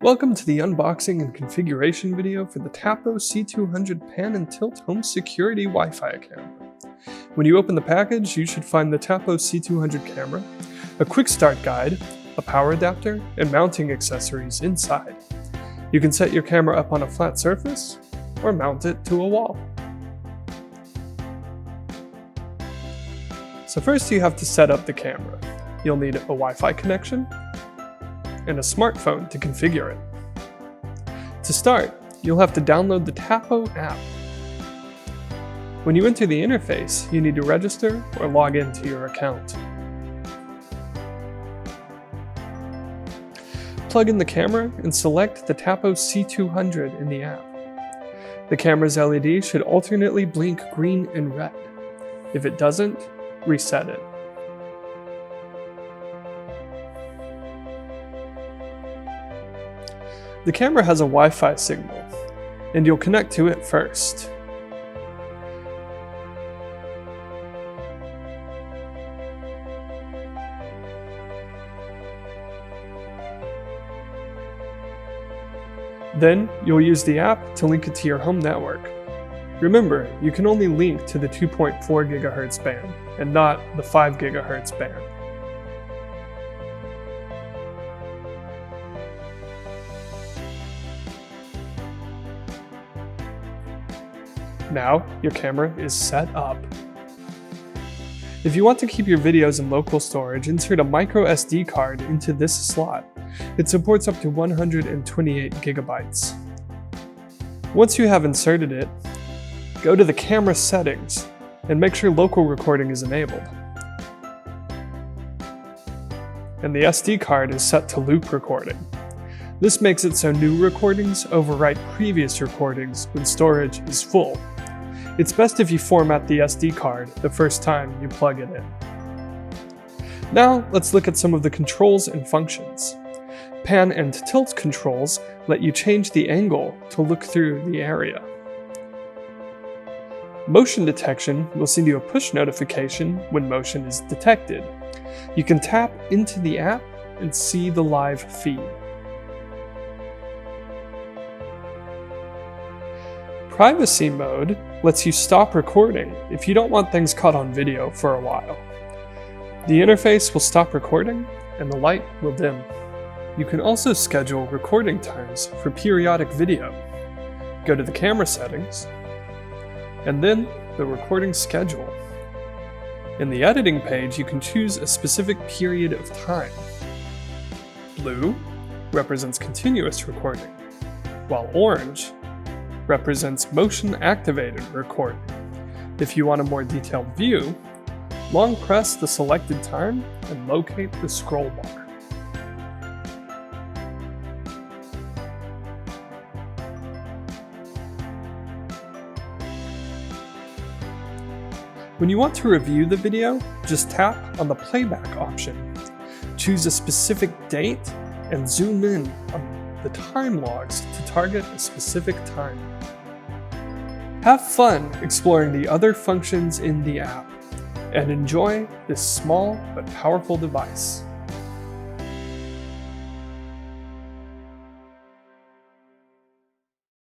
Welcome to the unboxing and configuration video for the Tapo C200 pan and tilt home security Wi-Fi camera. When you open the package, you should find the Tapo C200 camera, a quick start guide, a power adapter, and mounting accessories inside. You can set your camera up on a flat surface or mount it to a wall. So first you have to set up the camera. You'll need a Wi-Fi connection and a smartphone to configure it. To start, you'll have to download the Tapo app. When you enter the interface, you need to register or log into your account. Plug in the camera and select the Tapo C200 in the app. The camera's LED should alternately blink green and red. If it doesn't, reset it. The camera has a Wi-Fi signal, and you'll connect to it first. Then, you'll use the app to link it to your home network. Remember, you can only link to the 2.4 GHz band, and not the 5 GHz band. Now, your camera is set up. If you want to keep your videos in local storage, insert a MicroSD card into this slot. It supports up to 128 gigabytes. Once you have inserted it, go to the camera settings and make sure local recording is enabled. And the SD card is set to loop recording. This makes it so new recordings overwrite previous recordings when storage is full. It's best if you format the SD card the first time you plug it in. Now, let's look at some of the controls and functions. Pan and tilt controls let you change the angle to look through the area. Motion detection will send you a push notification when motion is detected. You can tap into the app and see the live feed. Privacy mode lets you stop recording if you don't want things caught on video for a while. The interface will stop recording and the light will dim. You can also schedule recording times for periodic video. Go to the camera settings and then the recording schedule. In the editing page, you can choose a specific period of time. Blue represents continuous recording, while orange represents motion-activated recording. If you want a more detailed view, long press the selected time and locate the scroll bar. When you want to review the video, just tap on the playback option. Choose a specific date and zoom in on the time logs to target a specific time. Have fun exploring the other functions in the app and enjoy this small but powerful device.